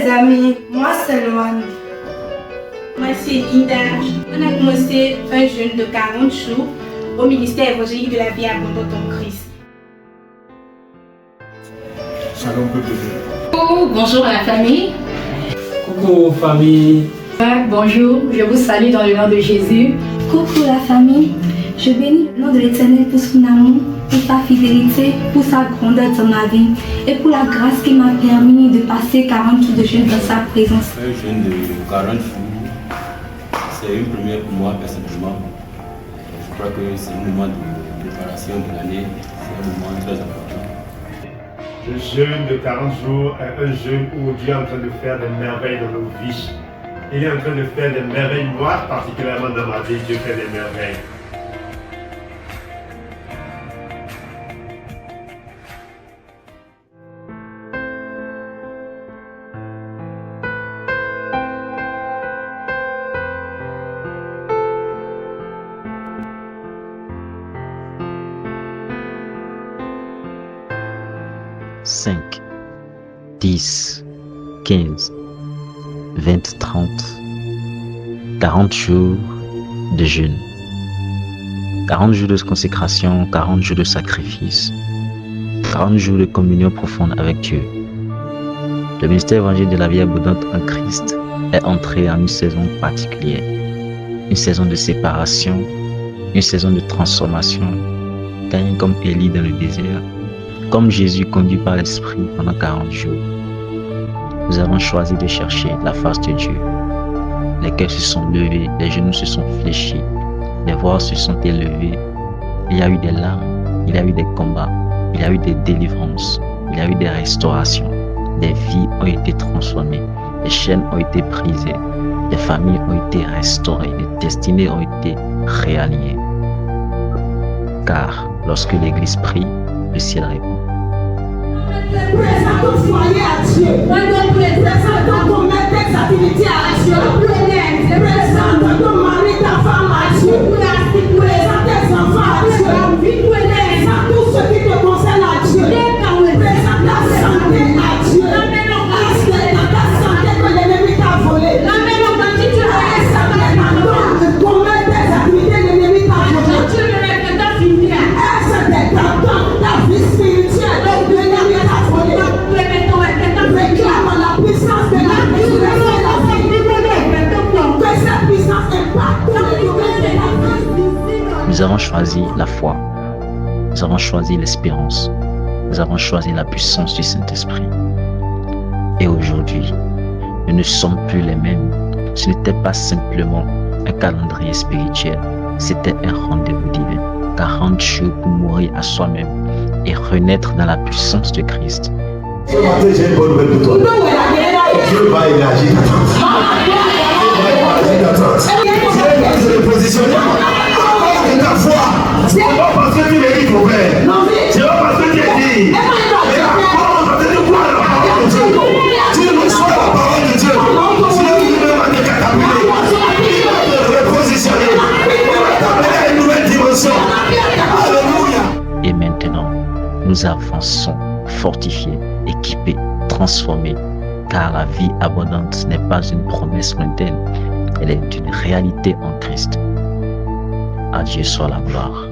les amis, moi c'est Loane. Moi c'est Linda. On a commencé un jeûne de 40 jours au ministère évangélique de la vie abondante en Christ. Shalom peuple de Dieu. Oh, bonjour à la famille. Coucou famille. Bonjour, je vous salue dans le nom de Jésus. Coucou la famille, je bénis le nom de l'Éternel pour son amour, pour sa fidélité, pour sa grandeur dans ma vie et pour la grâce qui m'a permis de passer 40 jours de jeûne dans sa présence. Un jeûne de 40 jours, c'est une première pour moi personnellement. Je crois que c'est un moment de préparation de l'année, c'est un moment très important. Le jeûne de 40 jours est un jeûne où Dieu est en train de faire des merveilles dans nos vies. Il est en train de faire des merveilles. Moi, particulièrement dans ma vie, Dieu fait des merveilles. « 5, 10, 15, 20, 30, 40 jours de jeûne, 40 jours de consécration, 40 jours de sacrifice, 40 jours de communion profonde avec Dieu. Le ministère évangélique de la vie abondante en Christ est entré en une saison particulière, une saison de séparation, une saison de transformation, gagne comme Élie dans le désert, comme Jésus conduit par l'Esprit pendant 40 jours. Nous avons choisi de chercher la face de Dieu. Les cœurs se sont levés, les genoux se sont fléchis, les voix se sont élevées. Il y a eu des larmes, il y a eu des combats, il y a eu des délivrances, il y a eu des restaurations. Des vies ont été transformées, les chaînes ont été brisées, les familles ont été restaurées, les destinées ont été réalignées. Car lorsque l'Église prie, le ciel répond. Présentons ton foyer à Dieu. Présentons ton maître tes activités à Dieu. Présente ton mari, ta femme à Dieu. Présente tes enfants à Dieu. Présente tout ce qui te concerne à Dieu. Présente ta santé à Dieu. C'est dans ta santé que l'ennemi t'a volé. Ton maître tes activités, l'ennemi t'a volé. C'est dans ta vie spirituelle, l'ennemi t'a volé. Réclame la puissance de la résurrection de la vie. Que cette puissance impacte les domaines de la vie. Nous avons choisi la foi, nous avons choisi l'espérance, nous avons choisi la puissance du Saint-Esprit. Et aujourd'hui, nous ne sommes plus les mêmes. Ce n'était pas simplement un calendrier spirituel, c'était un rendez-vous divin. 40 jours pour mourir à soi-même et renaître dans la puissance de Christ. Ce matin, j'ai une bonne nouvelle pour toi. Dieu va élargir ta tente. Dieu va élargir ta tente. Dieu va se positionner. À ta foi. Ce n'est pas parce que tu mérites mon père. Ce n'est pas parce que tu es dit. Mais la parole va te dire quoi la parole de Dieu. Tu reçois la parole de Dieu. Dieu lui-même va te catapulter. Il va te repositionner. Il va t'amener à une nouvelle dimension. Alléluia. Et maintenant, nous avançons, fortifiés, équipés, transformés, car la vie abondante n'est pas une promesse lointaine, elle est une réalité en Christ. À Dieu soit la gloire.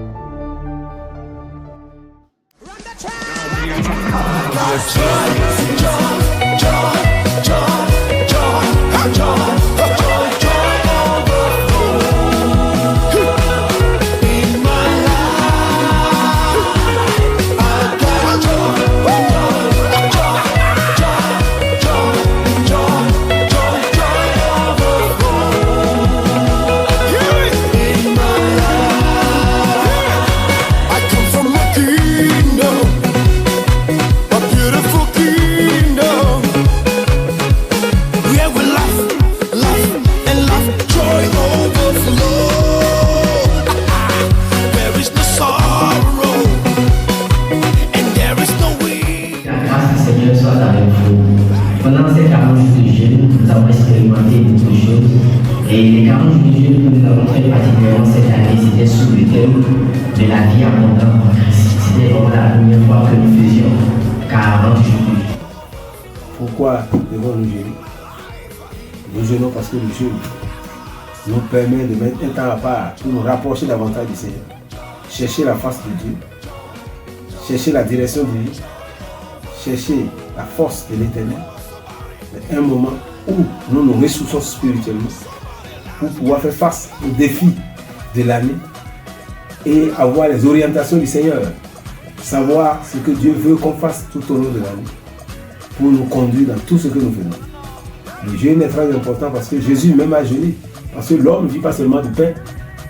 Pendant ces 40 jours de jeûne, nous avons expérimenté beaucoup de choses. Et les 40 jours de jeûne que nous avons fait particulièrement cette année, c'était sous le thème de la vie abondante en Christ. C'était vraiment la première fois que nous faisions 40 jours de jeûne. Pourquoi devons-nous jeûner? Nous jeûnons parce que le jeûne nous permet de mettre un temps à part pour nous rapprocher davantage du Seigneur. Chercher la face de Dieu, chercher la direction de Dieu, chercher la force de l'Éternel. C'est un moment où nous nous ressourçons spirituellement pour pouvoir faire face aux défis de l'année et avoir les orientations du Seigneur. Savoir ce que Dieu veut qu'on fasse tout au long de l'année pour nous conduire dans tout ce que nous faisons. Le jeûne est très important parce que Jésus même a jeûné. Parce que l'homme ne vit pas seulement du pain,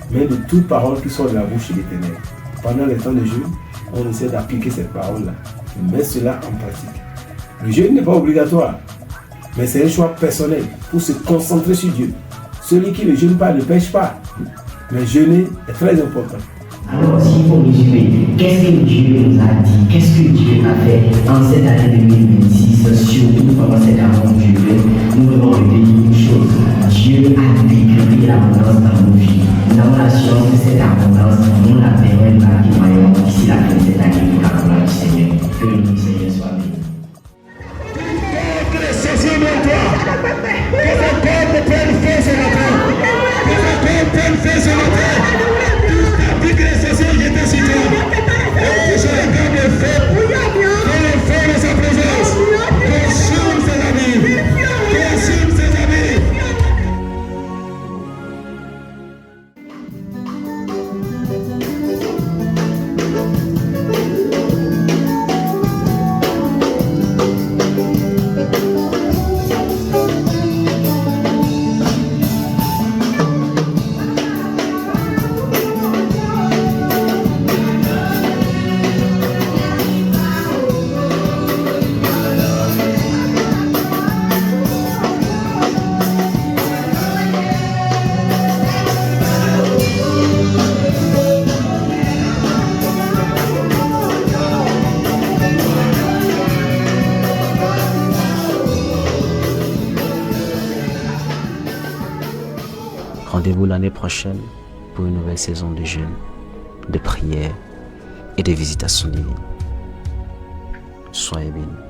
mais de toute parole qui sort de la bouche de l'Éternel. Pendant les temps de jeûne, on essaie d'appliquer cette parole-là, de mettre cela en pratique. Le jeûne n'est pas obligatoire, mais c'est un choix personnel pour se concentrer sur Dieu. Celui qui ne jeûne pas ne pêche pas, mais jeûner est très important. Alors, s'il faut résumer, qu'est-ce que Dieu nous a dit, qu'est-ce que Dieu a fait en cette année 2026, surtout pendant cette aventure, nous devons retenir une chose. Dieu a décrété l'abondance dans nos vies. Nous avons l'assurance que cette abondance, nous la verrons par qui voyons d'ici la fin de cette année pour la gloire du Seigneur. Que le nom du Seigneur soit béni. Rendez-vous l'année prochaine pour une nouvelle saison de jeûne, de prière et de visitation divine. Soyez bénis.